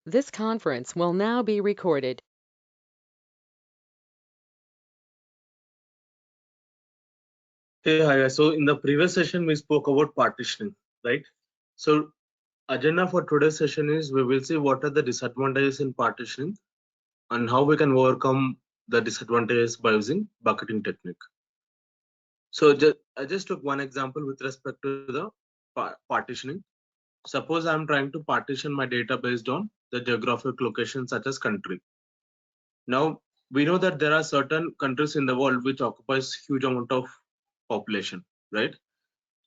This conference will now be recorded. Hey, hi. So in the previous session, we spoke about partitioning, right? So agenda for today's session is we will see what are the disadvantages in partitioning and how we can overcome the disadvantages by using bucketing technique. So I just took one example with respect to the partitioning. Suppose I'm trying to partition my data based on the geographic location such as country. Now we know that there are certain countries in the world which occupies huge amount of population, right?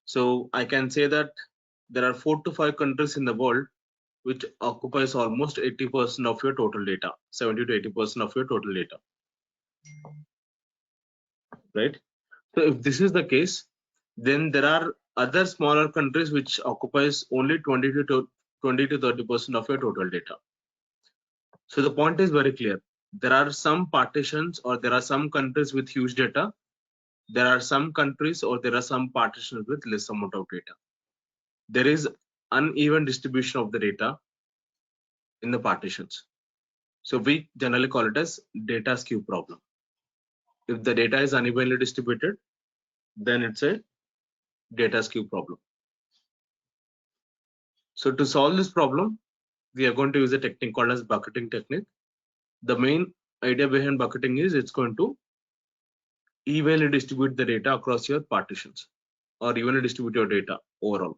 So I can say that there are 4 to 5 countries in the world which occupies almost 80% of your total data, 70 to 80% of your total data, right? So if this is the case, then there are other smaller countries which occupies only 20 to 30% of your total data. So the point is very clear. There are some partitions or there are some countries with huge data. There are some countries or there are some partitions with less amount of data. There is uneven distribution of the data in the partitions. So we generally call it as data skew problem. If the data is unevenly distributed, then it's a data skew problem. So to solve this problem, we are going to use a technique called as bucketing technique. The main idea behind bucketing is it's going to evenly distribute the data across your partitions or evenly distribute your data overall.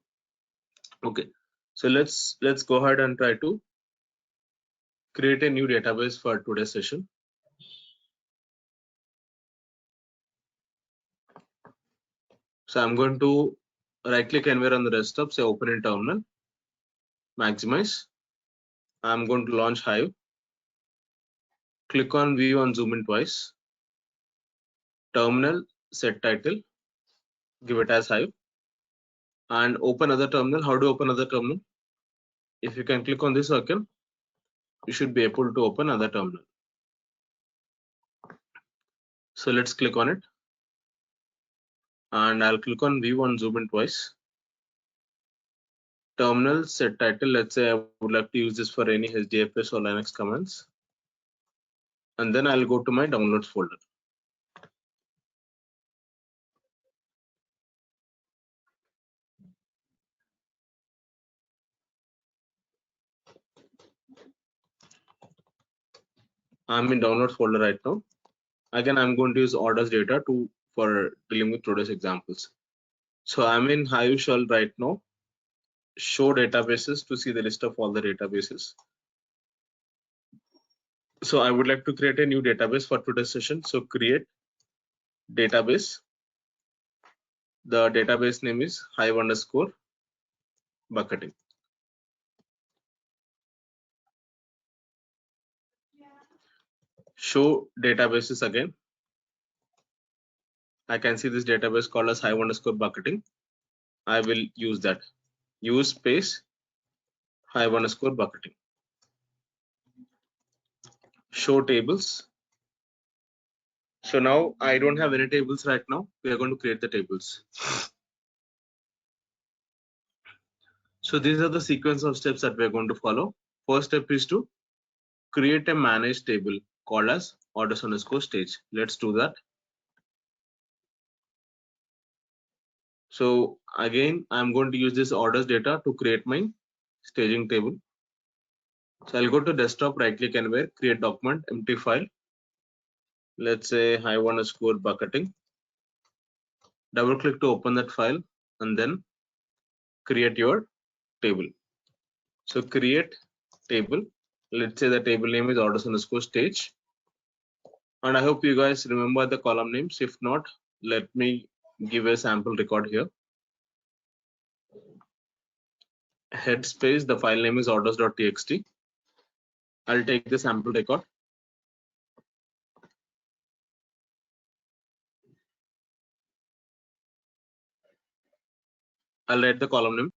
Okay, so let's go ahead and try to create a new database for today's session. So I'm going to right click anywhere on the desktop, say open in terminal, maximize. I'm going to launch Hive. Click on view and zoom in twice. Terminal, set title, give it as Hive, and open other terminal. How to open other terminal? If you can click on this icon, you should be able to open other terminal. So let's click on it, and I'll click on view and zoom in twice. Terminal, set title. Let's say I would like to use this for any HDFS or Linux commands, and then I'll go to my downloads folder. I'm in downloads folder right now. Again, I'm going to use orders data for dealing with today's examples. So I'm in Hive shell right now. Show databases to see the list of all the databases. So I would like to create a new database for today's session. So create database. The database name is Hive underscore bucketing. Show databases again. I can see this database called as Hive underscore bucketing. I will use that. Use space Hive underscore bucketing. Show tables. So now I don't have any tables right now. We are going to create the tables. So these are the sequence of steps that we are going to follow. First step is to create a managed table called as orders underscore stage. Let's do that. So again, I'm going to use this orders data to create my staging table. So I'll go to desktop, right click anywhere, create document, empty file. Let's say Hive underscore bucketing. Double click to open that file and then create your table. So create table. Let's say the table name is orders underscore stage. And I hope you guys remember the column names. If not, let me give a sample record here. Head space, the file name is orders.txt. I'll take the sample record. I'll write the column name.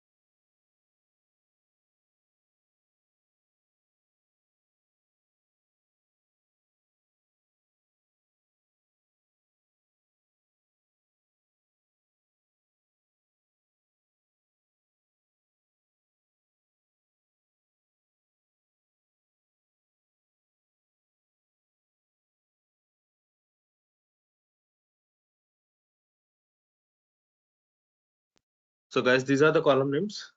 So guys, these are the column names.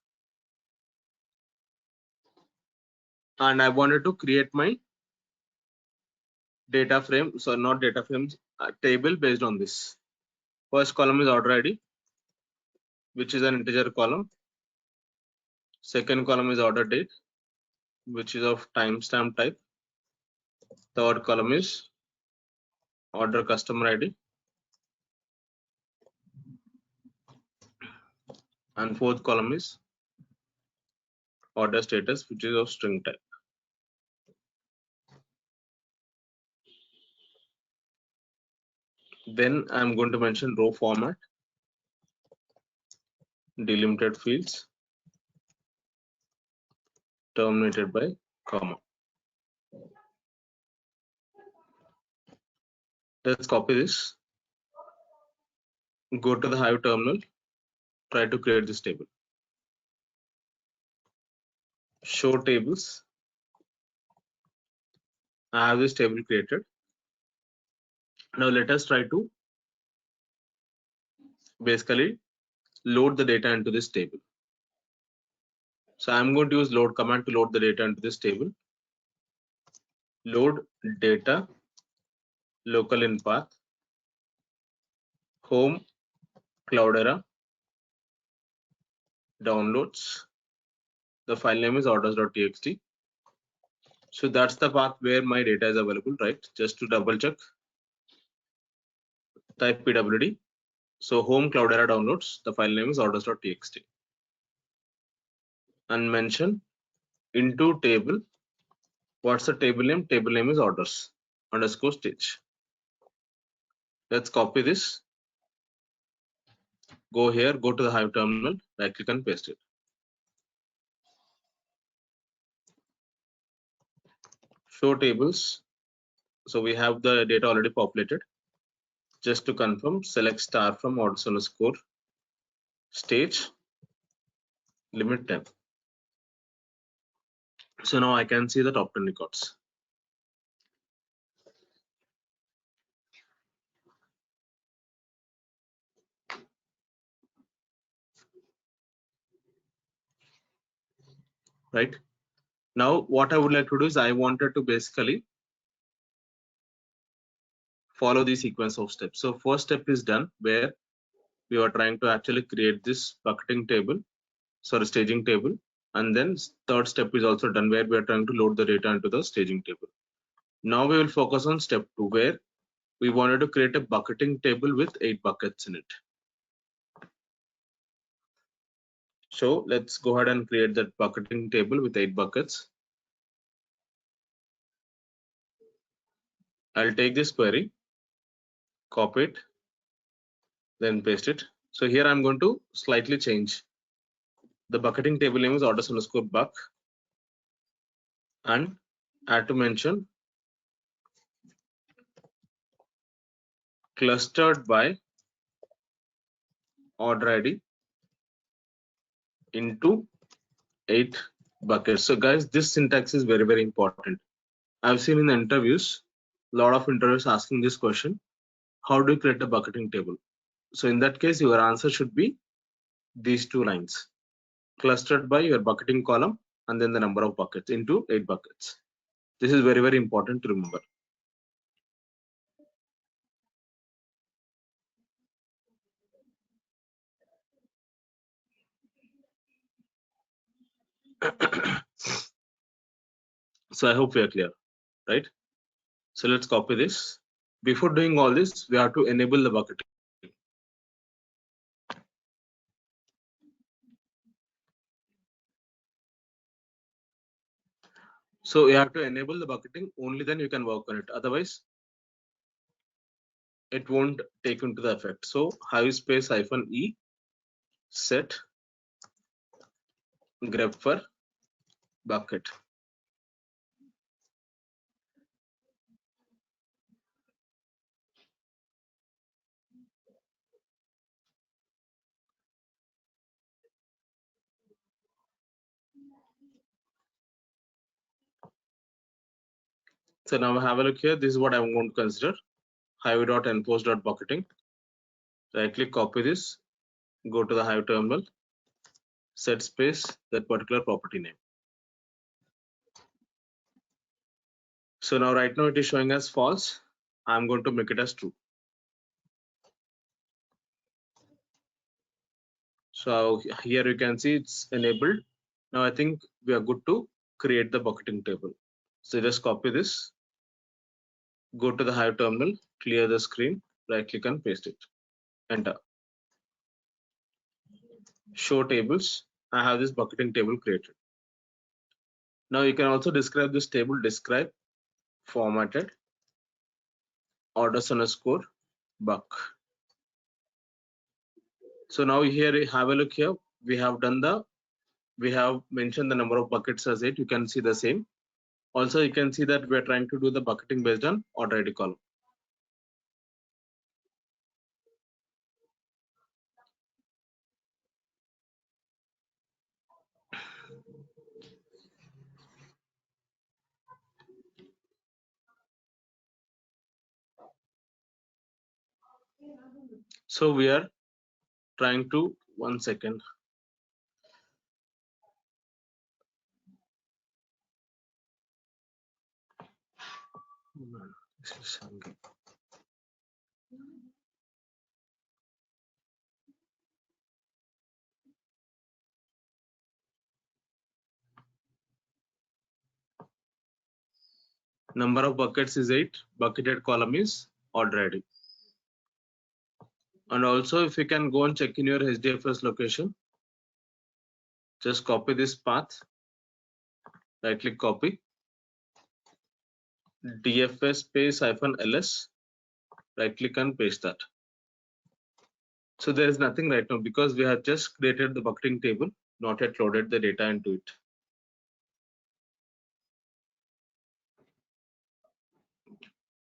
And I wanted to create my data frame, so not data frames, table based on this. First column is order ID, which is an integer column. Second column is order date, which is of timestamp type. Third column is order customer ID. And fourth column is order status, which is of string type. Then I'm going to mention row format, delimited fields, terminated by comma. Let's copy this. Go to the Hive terminal, try to create this table. Show tables. I have this table created. Now let us try to basically load the data into this table. So I'm going to use load command to load the data into this table. Load data local in path home Cloudera downloads. The file name is orders.txt. So that's the path where my data is available, right? Just to double check, type pwd. So home Cloudera downloads, the file name is orders.txt. And mention into table. What's the table name? Table name is orders underscore stage. Let's copy this. Go here, go to the Hive terminal, right click and paste it. Show tables. So we have the data already populated. Just to confirm, select star from orders underscore stage, limit 10. So now I can see the top 10 records. Right now, what I would like to do is I wanted to basically follow the sequence of steps. So first step is done, where we are trying to actually create this bucketing table, sorry, staging table. And then third step is also done, where we are trying to load the data into the staging table. Now we will focus on step 2, where we wanted to create a bucketing table with 8 buckets in it. So let's go ahead and create that bucketing table with 8 buckets. I'll take this query, copy it, then paste it. So here I'm going to slightly change. The bucketing table name is orders underscore buck, and I had to mention clustered by order ID into 8 buckets. So guys, this syntax is very, very important. I've seen in the interviews, a lot of interviews asking this question: how do you create a bucketing table? So in that case, your answer should be these 2 lines, clustered by your bucketing column and then the number of buckets into 8 buckets. This is very, very important to remember. So I hope we are clear, right? So let's copy this. Before doing all this, we have to enable the bucketing. So you have to enable the bucketing, only then you can work on it. Otherwise, it won't take into the effect. So Hive space -e set grep for bucket. So now have a look here. This is what I'm going to consider. Hive.enforce.bucketing. Right click, copy this, go to the Hive terminal, set space that particular property name. So now right now it is showing as false. I'm going to make it as true. So here you can see it's enabled. Now I think we are good to create the bucketing table. So just copy this, go to the Hive terminal, clear the screen, right click and paste it. Enter. Show tables. I have this bucketing table created. Now you can also describe this table, describe formatted orders underscore buck. So now here have a look here. We have mentioned the number of buckets as 8. You can see the same. Also, you can see that we are trying to do the bucketing based on order ID column. So we are trying to 1 second. Number of buckets is 8. Bucketed column is order ID. And also, if you can go and check in your HDFS location, just copy this path. Right click copy. DFS space -ls. Right click and paste that. So there is nothing right now because we have just created the bucketing table, not yet loaded the data into it.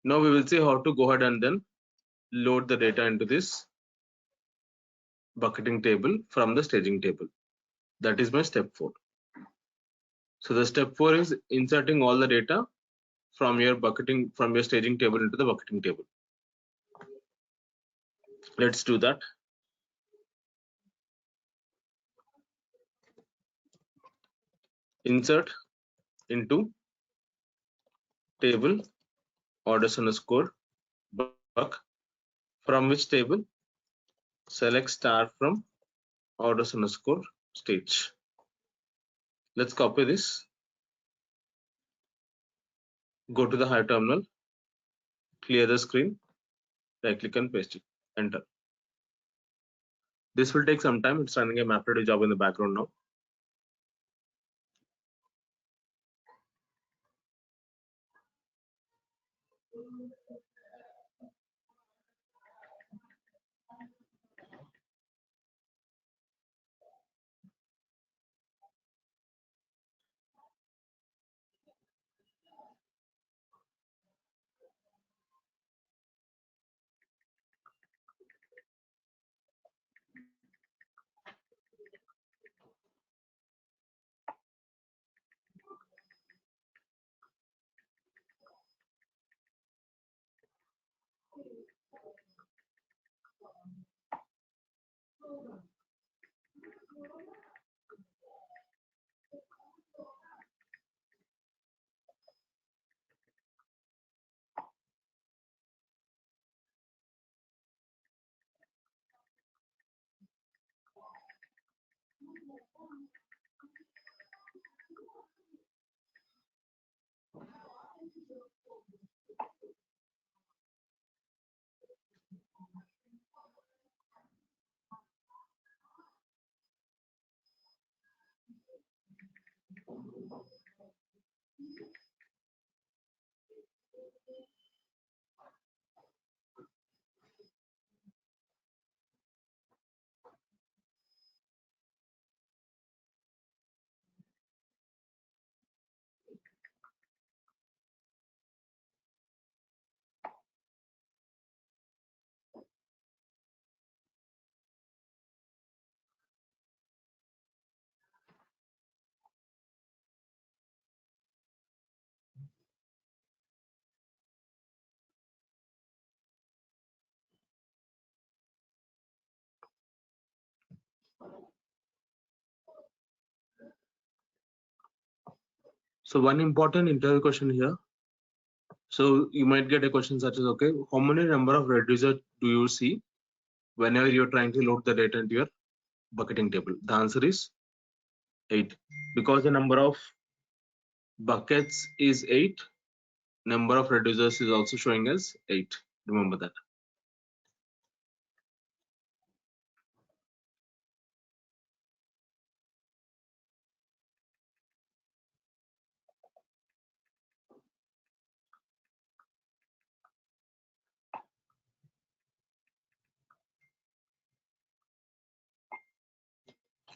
Now we will see how to go ahead and then load the data into this bucketing table from the staging table. That is my step 4. So the step 4 is inserting all the data from your staging table into the bucketing table. Let's do that. Insert into table orders underscore buck. From which table? Select star from orders underscore stage. Let's copy this. Go to the Hive terminal, clear the screen, right click and paste it. Enter. This will take some time. It's running a MapReduce job in the background now. So one important interview question here. So you might get a question such as, okay, how many number of reducers do you see whenever you're trying to load the data into your bucketing table? The answer is 8, because the number of buckets is 8, number of reducers is also showing as 8. Remember that.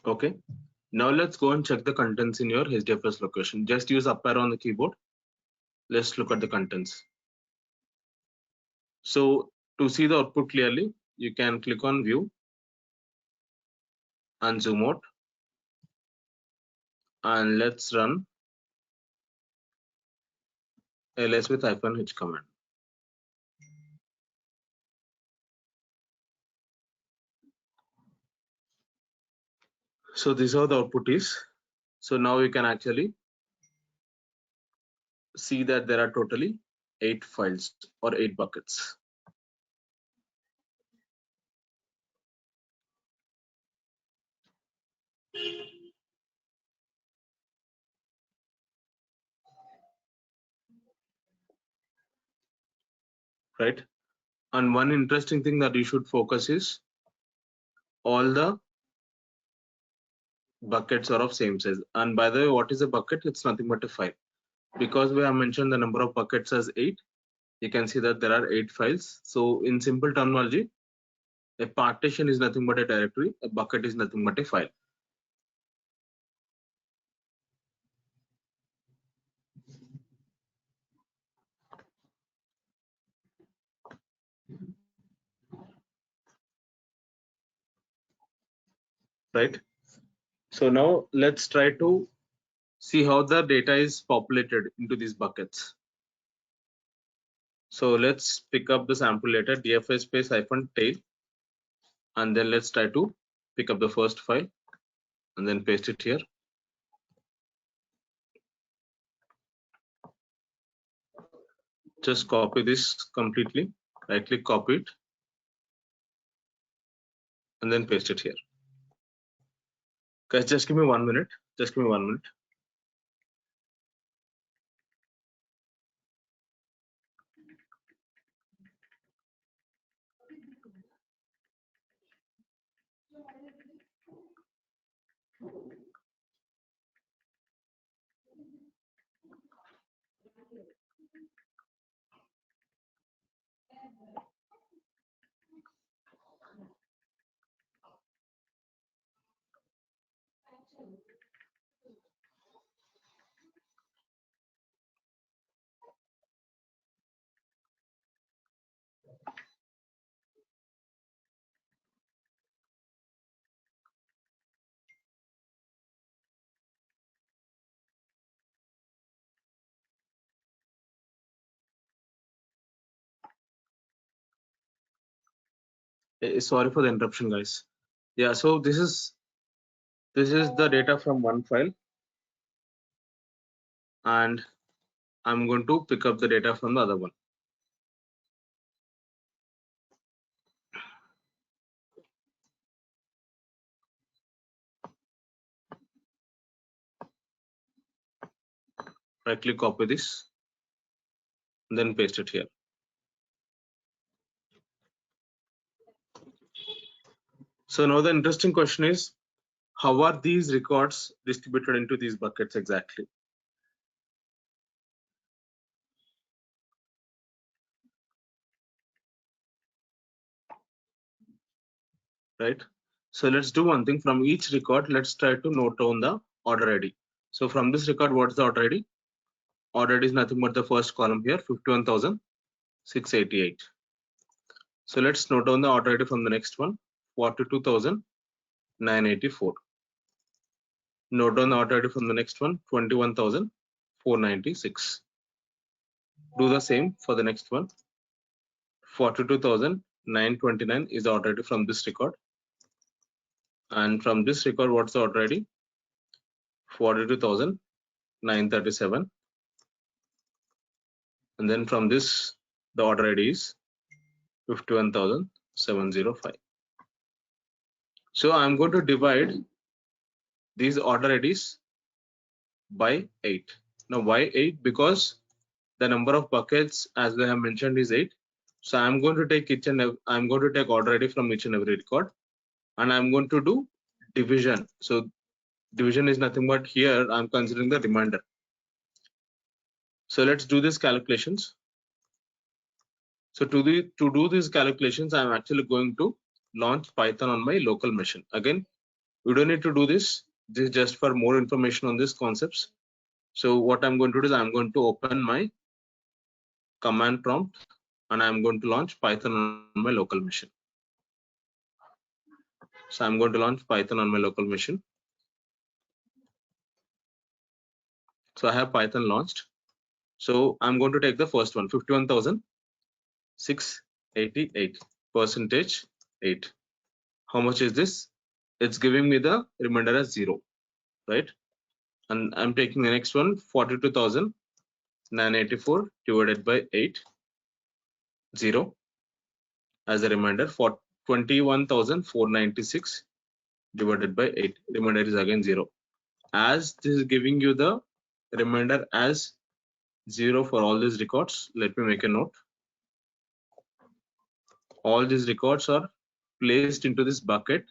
Okay. Now let's go and check the contents in your HDFS location. Just use up arrow on the keyboard. Let's look at the contents. So to see the output clearly, you can click on view and zoom out, and let's run ls with -h command. So this is how the output is. So now we can actually see that there are totally 8 files or 8 buckets. Right? And one interesting thing that you should focus is all the buckets are of same size. And by the way, what is a bucket? It's nothing but a file. Because we have mentioned the number of buckets as 8, you can see that there are 8 files. So in simple terminology, a partition is nothing but a directory, a bucket is nothing but a file. Right? So now let's try to see how the data is populated into these buckets. So let's pick up the sample data, dfi space -tail, and then let's try to pick up the first file and then paste it here. Just copy this completely, right click, copy it, and then paste it here. Guys, just give me 1 minute. Just give me 1 minute. Sorry for the interruption, guys. Yeah, so this is the data from one file, and I'm going to pick up the data from the other one. Right click, copy this, and then paste it here. So now the interesting question is, how are these records distributed into these buckets exactly? Right? So let's do one thing. From each record, let's try to note down the order ID. So from this record, what's the order ID? Order ID is nothing but the first column here, 51,688. So let's note down the order ID from the next one, 42,984. Note down the order ID from the next one, 21,496. Do the same for the next one. 42,929 is the order ID from this record. And from this record, what's the order ID? 42,984. 937, and then from this the order ID is 51,705. So I'm going to divide these order IDs by 8. Now why 8? Because the number of buckets, as we have mentioned, is 8. So I'm going to take I'm going to take order ID from each and every record, and I'm going to do division. So division is nothing but here I'm considering the remainder. So let's do these calculations. So to do these calculations, I'm actually going to launch Python on my local machine. Again, we don't need to do this. This is just for more information on these concepts. So what I'm going to do is I'm going to open my command prompt and I'm going to launch Python on my local machine. So I'm going to launch Python on my local machine. So I have Python launched. So I'm going to take the first one, 51,688 percentage 8. How much is this? It's giving me the remainder as 0, right? And I'm taking the next one, 42,984 divided by 8, 0 as a remainder. For 21,496 divided by 8, remainder is again 0. As this is giving you the remainder as 0 for all these records, let me make a note. All these records are placed into this bucket,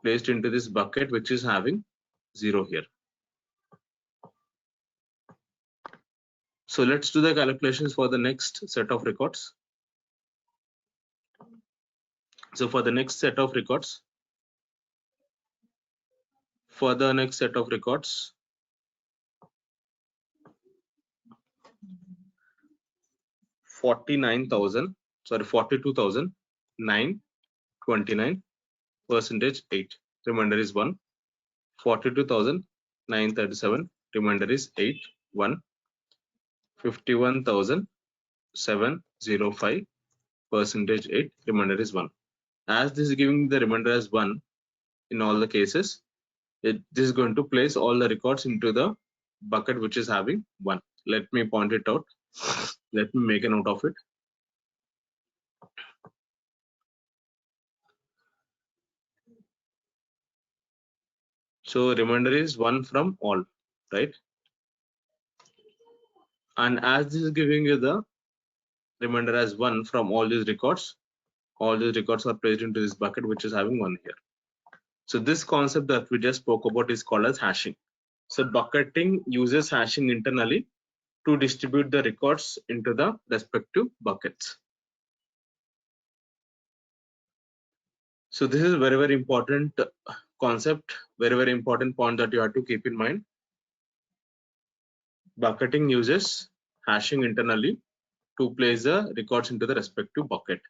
which is having 0 here. So let's do the calculations for the next set of records. So for the next set of records, 42,929 percentage 8, remainder is 1. 42,937, remainder is 8, 1. 51,705 percentage 8, remainder is 1. As this is giving the remainder as 1 in all the cases, this is going to place all the records into the bucket which is having 1. Let me point it out. Let me make a note of it. So remainder is 1 from all, right? And as this is giving you the remainder as 1 from all these records are placed into this bucket which is having 1 here. So this concept that we just spoke about is called as hashing. So bucketing uses hashing internally to distribute the records into the respective buckets. So this is a very, very important concept, very, very important point that you have to keep in mind. Bucketing uses hashing internally to place the records into the respective bucket.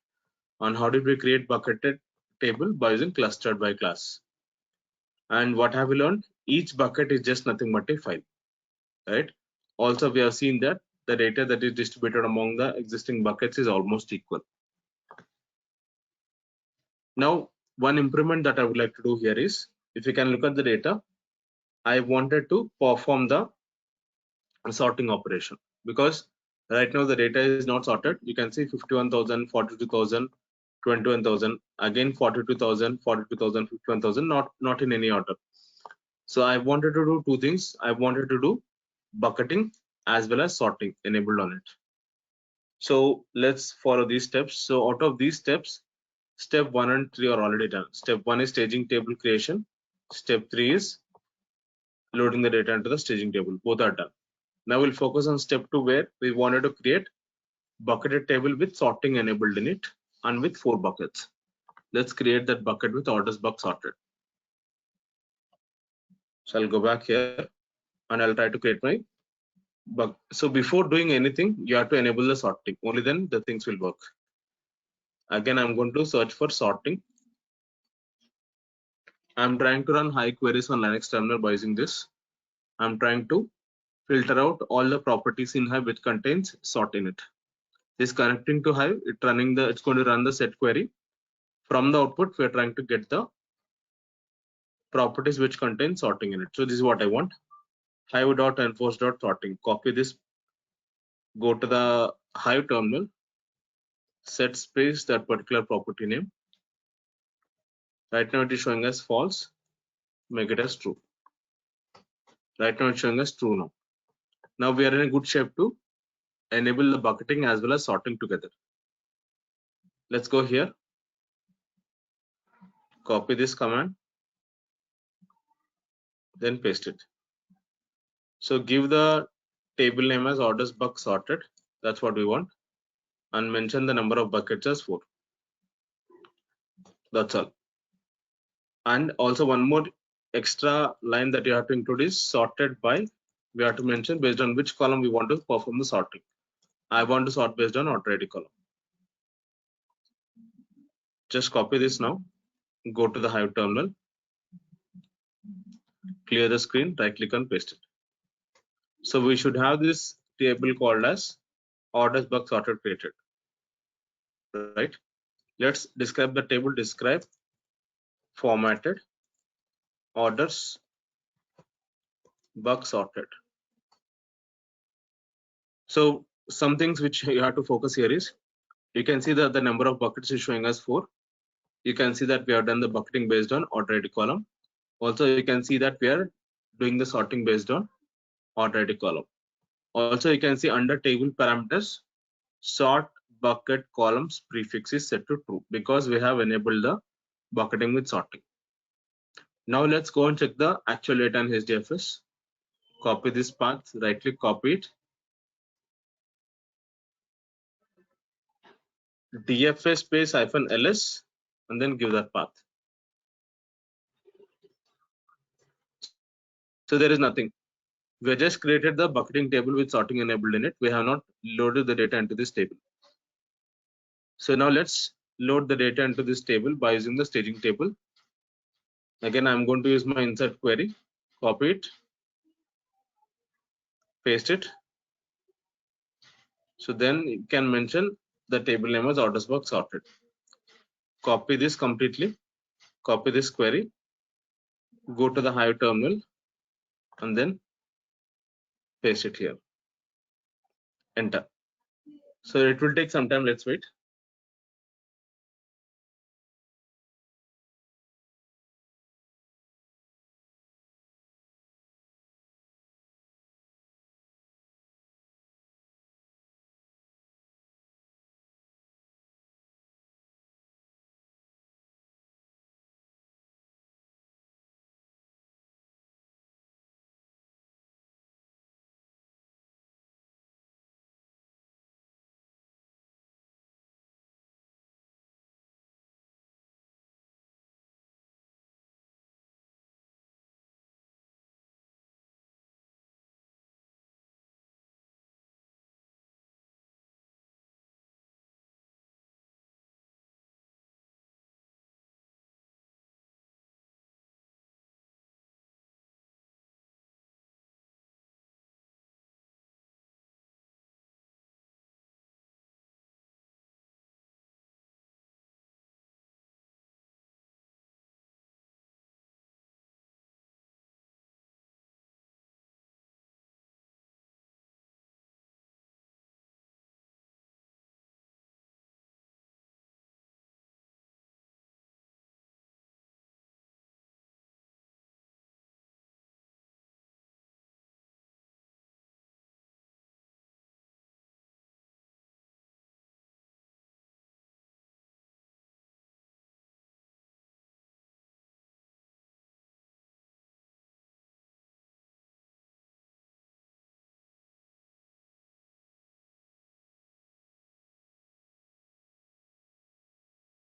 And how did we create bucketed table? By using clustered by class. And what have we learned? Each bucket is just nothing but a file, right? Also, we have seen that the data that is distributed among the existing buckets is almost equal. Now, one improvement that I would like to do here is, if you can look at the data, I wanted to perform the sorting operation, because right now the data is not sorted. You can see 51,000, 42,000, 21,000, again 42,000, 42,000, 51,000, not in any order. So I wanted to do two things. I wanted to do bucketing as well as sorting enabled on it. So let's follow these steps. So out of these steps, step 1 and 3 are already done. Step 1 is staging table creation. Step 3 is loading the data into the staging table. Both are done. Now we'll focus on step 2, where we wanted to create bucketed table with sorting enabled in it and with 4 buckets. Let's create that bucket with orders buck sorted. So I'll go back here and I'll try to create my bucket. So before doing anything, you have to enable the sorting. Only then the things will work. Again, I'm going to search for sorting. I'm trying to run Hive queries on Linux terminal by using this. I'm trying to filter out all the properties in Hive which contains sort in it. This connecting to Hive, it's going to run the set query. From the output, we're trying to get the properties which contain sorting in it. So this is what I want. hive.enforce.sorting. Copy this, go to the Hive terminal, set space that particular property name. Right now it is showing as false, make it as true. Right now it's showing as true now. Now we are in a good shape to enable the bucketing as well as sorting together. Let's go here, copy this command, then paste it. So give the table name as orders buck sorted. That's what we want. And mention the number of buckets as 4. That's all. And also one more extra line that you have to include is sorted by. We have to mention based on which column we want to perform the sorting. I want to sort based on order ID column. Just copy this now. Go to the Hive terminal. Clear the screen. Right click and paste it. So we should have this table called as orders buck sorted created. Right. Let's describe the table. Describe formatted orders buck sorted. So some things which you have to focus here is, you can see that the number of buckets is showing as 4. You can see that we have done the bucketing based on order ID column. Also you can see that we are doing the sorting based on order ID column. Also you can see under table parameters, sort bucket columns prefix is set to true because we have enabled the bucketing with sorting. Now let's go and check the actual data in HDFS. Copy this path, right click, copy it. DFS space -ls and then give that path. So there is nothing. We have just created the bucketing table with sorting enabled in it. We have not loaded the data into this table. So now let's load the data into this table by using the staging table. Again, I'm going to use my insert query, copy it, paste it. So then you can mention the table name as orders box sorted. Copy this completely, copy this query, go to the Hive terminal and then paste it here. Enter. So it will take some time. Let's wait.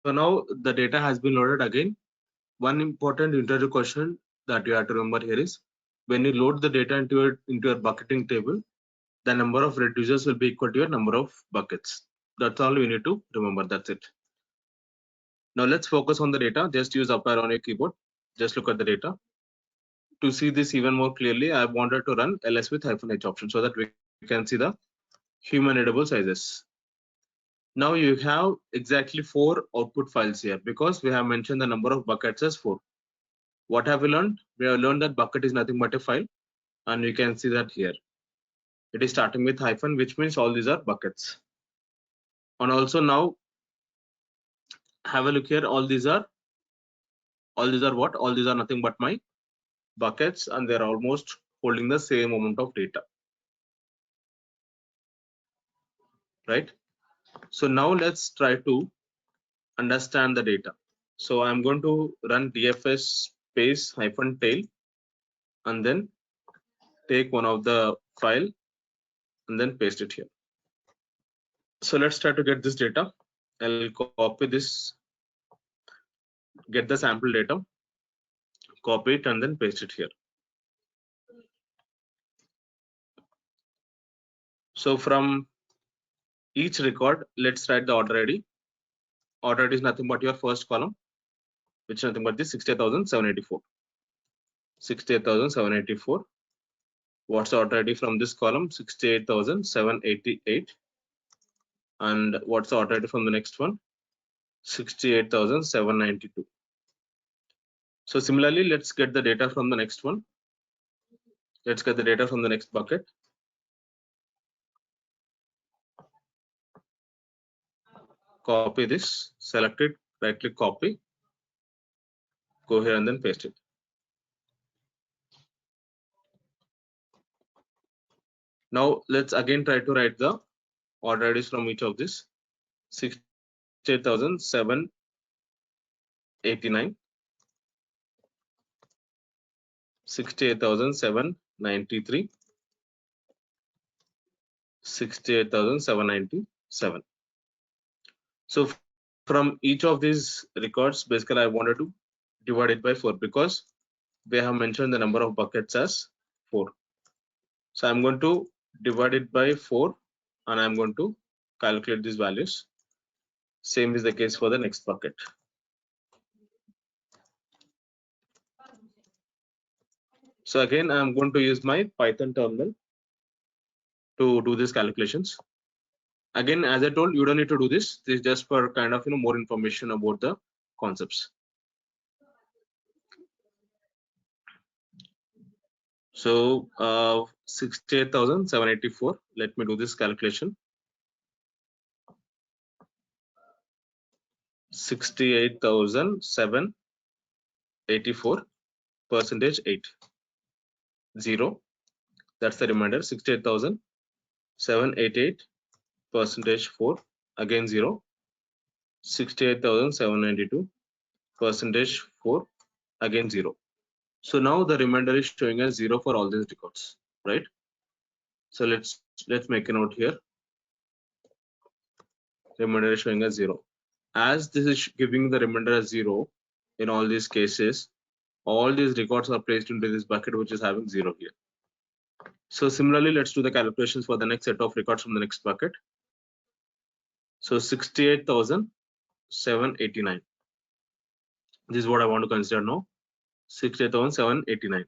So now the data has been loaded again. One important interview question that you have to remember here is, when you load the data into your bucketing table, the number of reducers will be equal to your number of buckets. That's all you need to remember. That's it. Now let's focus on the data. Just use up arrow on your keyboard. Just look at the data. To see this even more clearly, I wanted to run ls with -h option so that we can see the human readable sizes. Now you have exactly 4 output files here because we have mentioned the number of buckets as 4. What have we learned? We have learned that bucket is nothing but a file, and you can see that here it is starting with hyphen, which means all these are buckets. And also now have a look here, all these are what? All these are nothing but my buckets, and they're almost holding the same amount of data, right? So now let's try to understand the data. So I'm going to run dfs space hyphen tail and then take one of the file and then paste it here. So let's try to get this data. I'll copy this, get the sample data, copy it and then paste it here. So from each record, let's write the order ID. Order ID is nothing but your first column, which is nothing but the 68,784. 68,784. What's the order ID from this column? 68,788. And what's the order ID from the next one? 68,792. So similarly, let's get the data from the next one. Let's get the data from the next bucket. Copy this, select it, right click copy, go here and then paste it. Now let's again try to write the order IDs from each of this. 68,789, 68,793, 68,797. So from each of these records, basically I wanted to divide it by 4 because they have mentioned the number of buckets as 4. So I'm going to divide it by 4 and I'm going to calculate these values. Same is the case for the next bucket. So again, I'm going to use my Python terminal to do these calculations. Again, as I told, you don't need to do this. This is just for kind of more information about the concepts. So 68,784. Let me do this calculation. 68,784 percentage 8 0. That's the remainder. 68,788 percentage 4 again 0. 68,792 percentage 4 again 0. So now the remainder is showing as 0 for all these records, right? So let's make a note here. Remainder is showing as 0. As this is giving the remainder as 0 in all these cases, all these records are placed into this bucket which is having 0 here. So similarly, let's do the calculations for the next set of records from the next bucket. So 68,789. This is what I want to consider now. 68,789.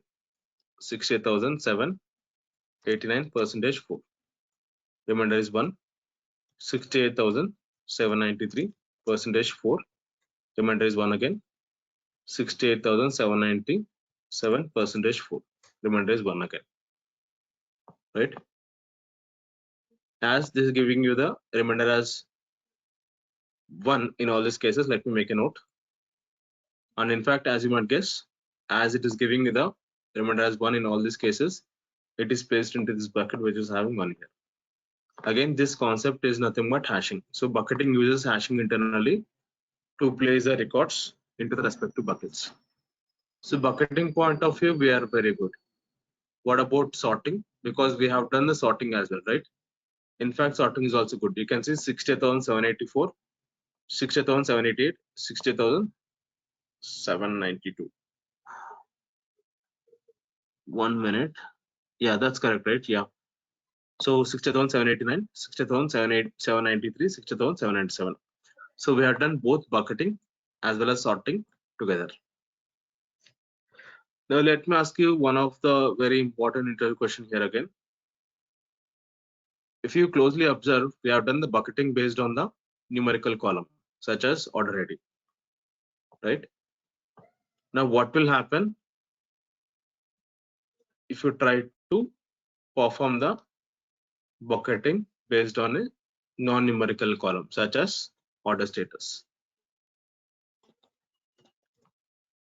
68,789 percentage 4. Remainder is 1. 68,793 percentage 4. Remainder is 1 again. 68,797 percentage 4. Remainder is 1 again. Right? As this is giving you the remainder as 1 in all these cases, let me make a note. And in fact, as you might guess, as it is giving you the remainder as 1 in all these cases, it is placed into this bucket which is having 1 here. Again, this concept is nothing but hashing. So bucketing uses hashing internally to place the records into the respective buckets. So bucketing point of view, we are very good. What about sorting? Because we have done the sorting as well, right? In fact, sorting is also good. You can see 60,784, 60,788, 60,792. 1 minute. Yeah, that's correct, right? Yeah. So 60,789, 60,793, 60,797. So we have done both bucketing as well as sorting together. Now let me ask you one of the very important interview question here again. If you closely observe, we have done the bucketing based on the numerical column, such as order ID, right? Now what will happen if you try to perform the bucketing based on a non-numerical column such as order status.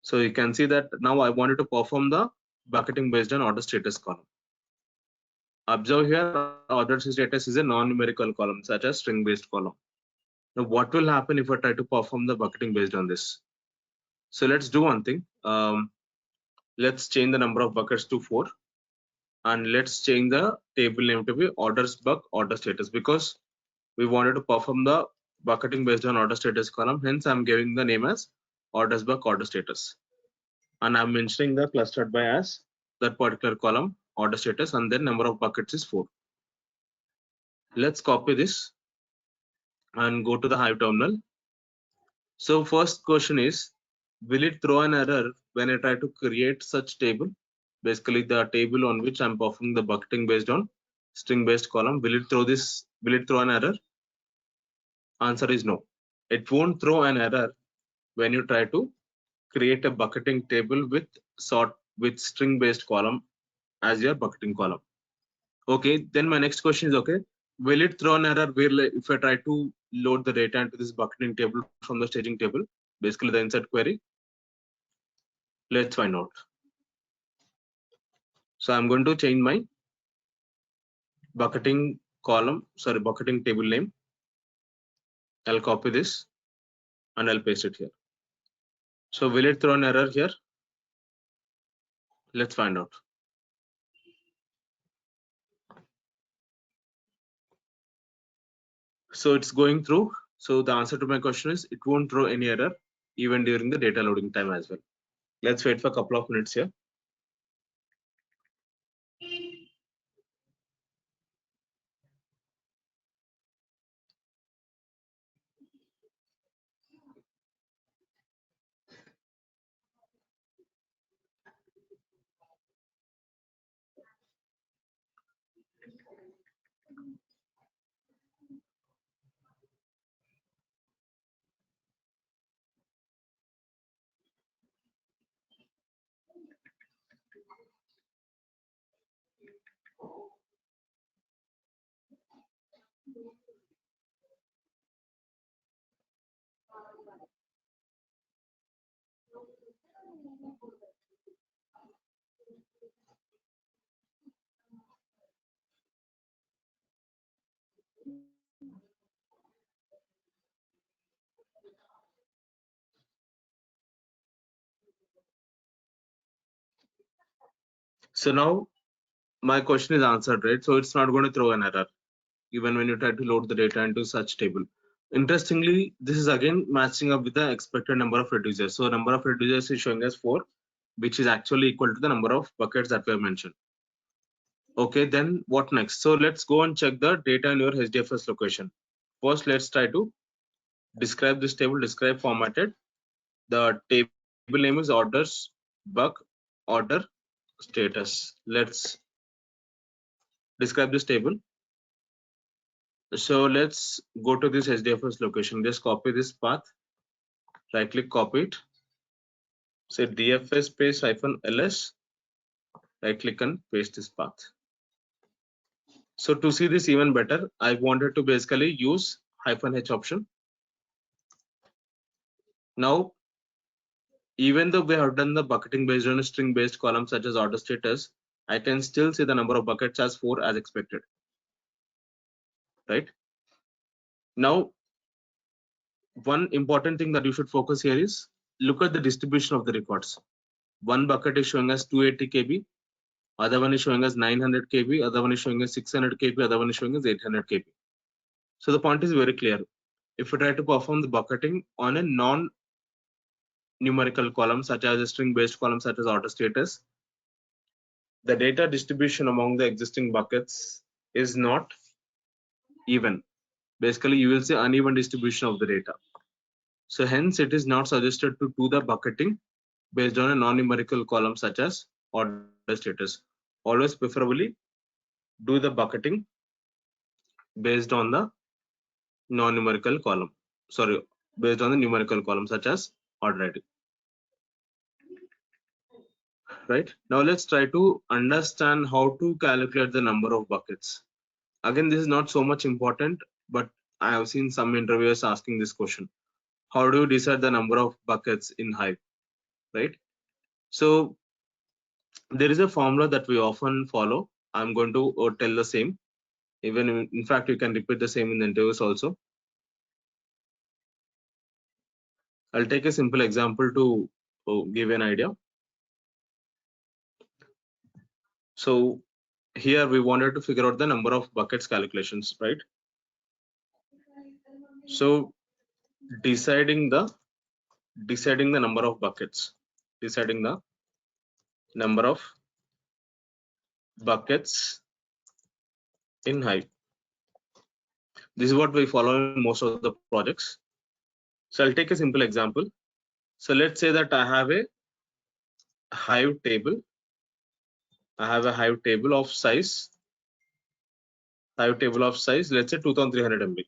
So you can see that now I wanted to perform the bucketing based on order status column. Observe here, order status is a non-numerical column such as string based column. Now what will happen if I try to perform the bucketing based on this? So let's do one thing. Let's change the number of buckets to 4, and let's change the table name to be orders buck order status, because we wanted to perform the bucketing based on order status column. Hence I'm giving the name as orders buck order status, and I'm mentioning the clustered by as that particular column order status, and then number of buckets is 4. Let's copy this and go to the Hive terminal. So first question is, will it throw an error when I try to create such table? Basically the table on which I'm performing the bucketing based on string based column, will it throw an error? Answer is no. It won't throw an error when you try to create a bucketing table with string based column as your bucketing column. Okay, then my next question is, okay, will it throw an error where if I try to load the data into this bucketing table from the staging table, basically the insert query? Let's find out. So I'm going to change my bucketing table name. I'll copy this and I'll paste it here. So will it throw an error here? Let's find out. So it's going through. So the answer to my question is it won't throw any error even during the data loading time as well. Let's wait for a couple of minutes here. So now my question is answered, right? So it's not going to throw an error even when you try to load the data into such table. Interestingly, this is again matching up with the expected number of reducers. So number of reducers is showing as 4, which is actually equal to the number of buckets that we have mentioned. Okay, then what next? So let's go and check the data in your HDFS location. First, let's try to describe this table, describe formatted. The table name is orders buck order status. Let's describe this table. So let's go to this HDFS location. Just copy this path, right click, copy it. Say DFS space -ls, right click and paste this path. So to see this even better, I wanted to basically use -h option. Now, even though we have done the bucketing based on a string based column such as order status, I can still see the number of buckets as 4 as expected, right? Now, one important thing that you should focus here is look at the distribution of the records. One bucket is showing us 280 KB, other one is showing us 900 KB, other one is showing us 600 KB, other one is showing us 800 KB. So the point is very clear. If we try to perform the bucketing on a non-numerical column such as a string based column such as order status, the data distribution among the existing buckets is not even. Basically, you will see uneven distribution of the data. So hence it is not suggested to do the bucketing based on a non-numerical column such as order status. Always preferably do the bucketing based on the non-numerical column. Based on the numerical column such as order ID. right? Now let's try to understand how to calculate the number of buckets. Again, this is not so much important, but I have seen some interviewers asking this question. How do you decide the number of buckets in Hive, right? So there is a formula that we often follow. I'm going to tell the same. Even in fact, you can repeat the same in the interviews also. I'll take a simple example to give an idea. So here we wanted to figure out the number of buckets calculations, right? So deciding the number of buckets, deciding the number of buckets in Hive. This is what we follow in most of the projects. So I'll take a simple example. So let's say that I have a Hive table. I have a Hive table of size. Hive table of size, let's say 2300 MB.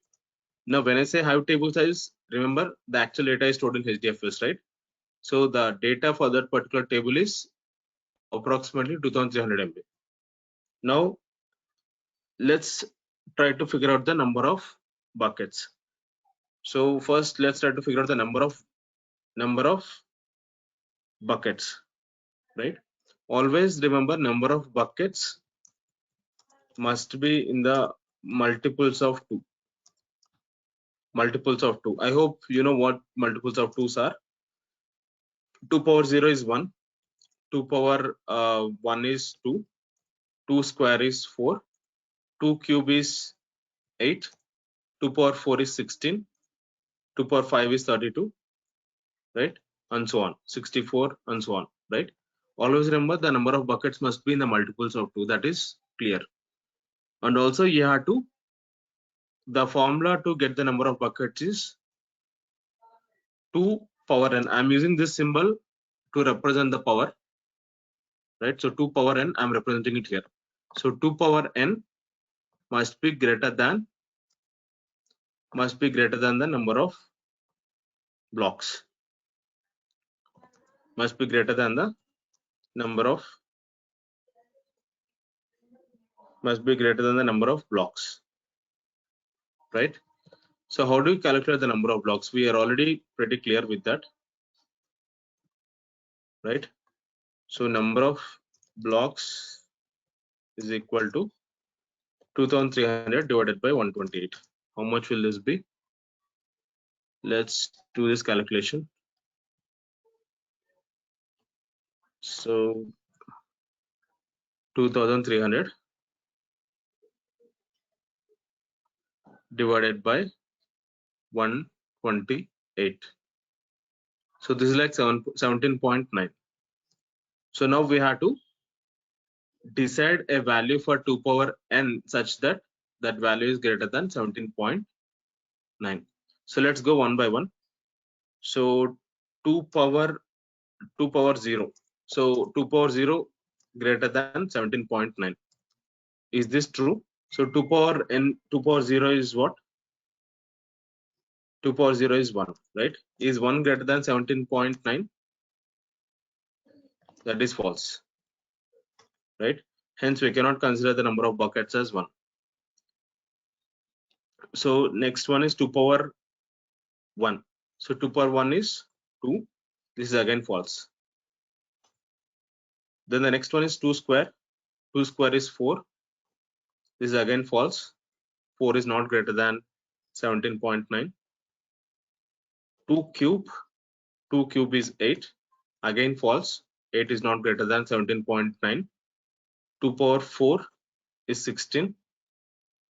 Now, when I say Hive table size, remember the actual data is stored in HDFS, right? So the data for that particular table is approximately 2300 MB. Now, let's try to figure out the number of buckets. So first, let's try to figure out the number of buckets, right? Always remember, number of buckets must be in the multiples of 2. Multiples of 2. I hope you know what multiples of 2s are. 2 power 0 is 1. 2 power 1 is 2. 2 square is 4. 2 cube is 8. 2 power 4 is 16. 2 power 5 is 32. Right? And so on. 64 and so on. Right? Always remember, the number of buckets must be in the multiples of 2. That is clear. And also you have to, the formula to get the number of buckets is 2 power n. I'm using this symbol to represent the power, right? So 2 power n, I'm representing it here. So 2 power n must be greater than the number of blocks. Must be greater than the number of blocks, right? So how do you calculate the number of blocks? We are already pretty clear with that, right? So number of blocks is equal to 2300 divided by 128. How much will this be? Let's do this calculation. So 2300 divided by 128. So this is like 17.9. So now we have to decide a value for 2 power n such that that value is greater than 17.9. So let's go one by one. So 2 power 0. So 2 power 0 greater than 17.9. Is this true? So 2 power 0 is what? 2 power 0 is 1, right? Is 1 greater than 17.9? That is false, right? Hence, we cannot consider the number of buckets as 1. So next one is 2 power 1. So 2 power 1 is 2. This is again false. Then the next one is 2 square. 2 square is 4. This is again false. 4 is not greater than 17.9. 2 cube. 2 cube is 8. Again false. 8 is not greater than 17.9. 2 power 4 is 16.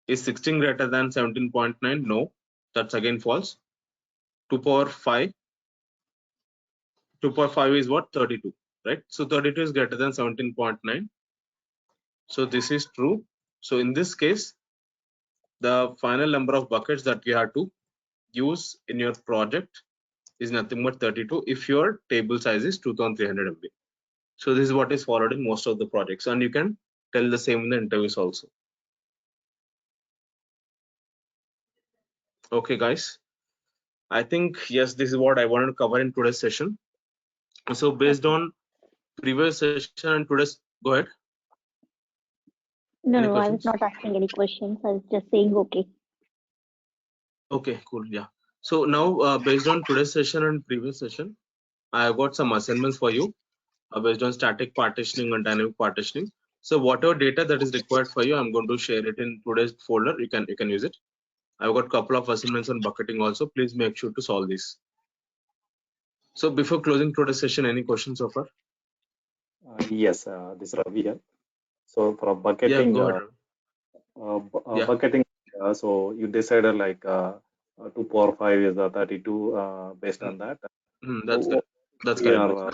Is 16 greater than 17.9? No. That's again false. 2 power 5. 2 power 5 is what? 32. Right? So 32 is greater than 17.9. So this is true. So in this case, the final number of buckets that you have to use in your project is nothing but 32 if your table size is 2300 MB. So this is what is followed in most of the projects, and you can tell the same in the interviews also. Okay, guys. I think, yes, this is what I wanted to cover in today's session. So based on previous session and today's, go ahead. No, Any no, I was questions? not asking any questions. I was just saying okay. Okay, cool. Yeah. So now, based on today's session and previous session, I have got some assignments for you based on static partitioning and dynamic partitioning. So whatever data that is required for you, I'm going to share it in today's folder. You can use it. I've got a couple of assignments on bucketing also. Please make sure to solve this. So before closing today's session, any questions so far? Yes, this is Ravi here. So for Yeah, bucketing, go ahead. Yeah. bucketing, so you decided like 2 power 5 is 32 based on that. That's So correct. That's we correct. are,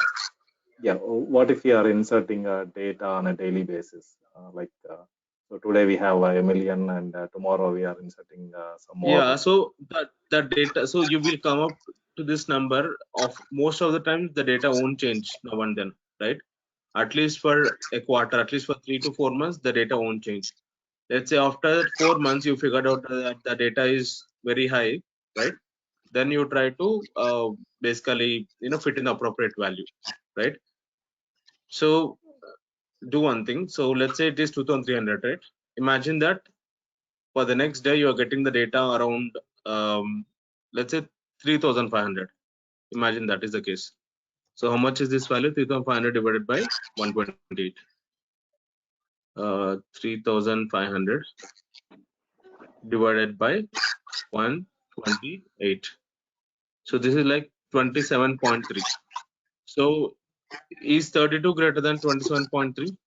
yeah, what if we are inserting data on a daily basis? So today we have a million and tomorrow we are inserting some more. Yeah, so that data, so you will come up to this number of most of the time the data won't change now and then, right? At least for a quarter, at least for 3 to 4 months, the data won't change. Let's say after 4 months you figured out that the data is very high, right? Then you try to basically fit in the appropriate value, right? So do one thing. So let's say it is 2300, right? Imagine that for the next day you are getting the data around let's say 3500. Imagine that is the case. So how much is this value? 3500 divided by 128. 3500 divided by 128. So this is like 27.3. So is 32 greater than 27.3?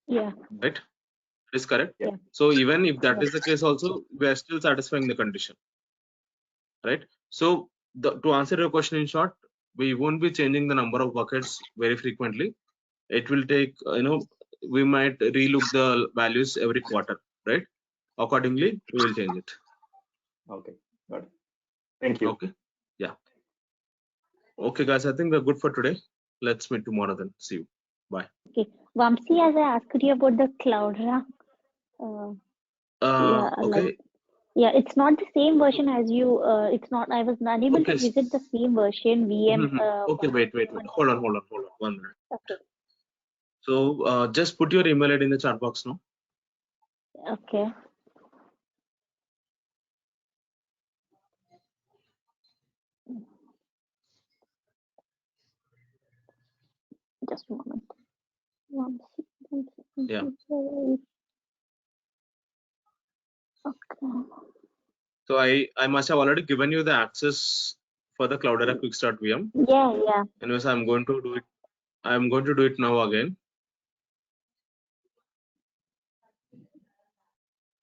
Yeah. Right? It is correct. Yeah. So even if that Yeah. is the case also, we are still satisfying the condition, right? So to answer your question in short, we won't be changing the number of buckets very frequently. It will take, we might relook the values every quarter, right? Accordingly, we will change it. Okay, got it. Thank you. Okay. Yeah. Okay, guys, I think we're good for today. Let's meet tomorrow then. See you. Bye. Okay. Vamsi, as I asked you about the Cloudera, Okay. yeah, it's not the same version as you. It's not. I was unable Okay. to visit the same version. VM. Okay, wait. Hold on. 1 minute. Okay. So just put your email ID in the chat box now. Okay. Just a moment. Yeah. Okay. So I must have already given you the access for the Cloudera Quick Start VM. Yeah. Anyways, I'm going to do it. I'm going to do it now again.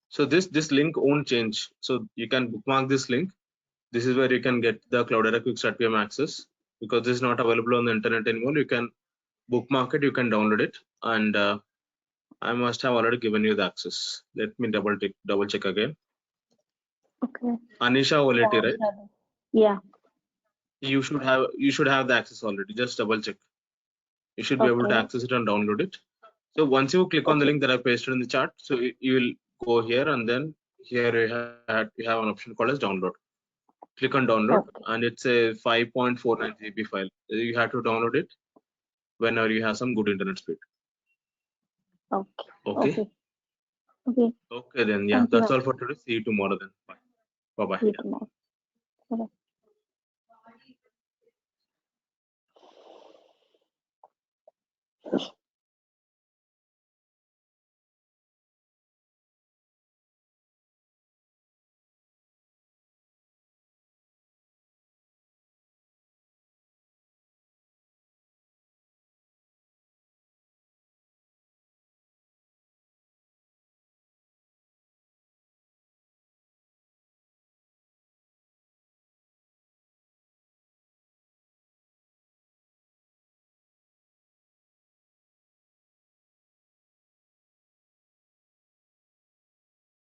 So this link won't change. So you can bookmark this link. This is where you can get the Cloudera Quick Start VM access, because this is not available on the internet anymore. You can bookmark it. You can download it, and I must have already given you the access. Let me double check again. Okay. Anisha Oleti, right? Yeah. You should have the access already. Just double check. You should be able to access it and download it. So once you click on the link that I pasted in the chat, so you will go here, and then here you have an option called as download. Click on download, and it's a 5.49 GB file. You have to download it whenever you have some good internet speed. Okay. Okay then. Yeah, that's all for today. See you tomorrow then. Bye. Bye. See you tomorrow. Bye.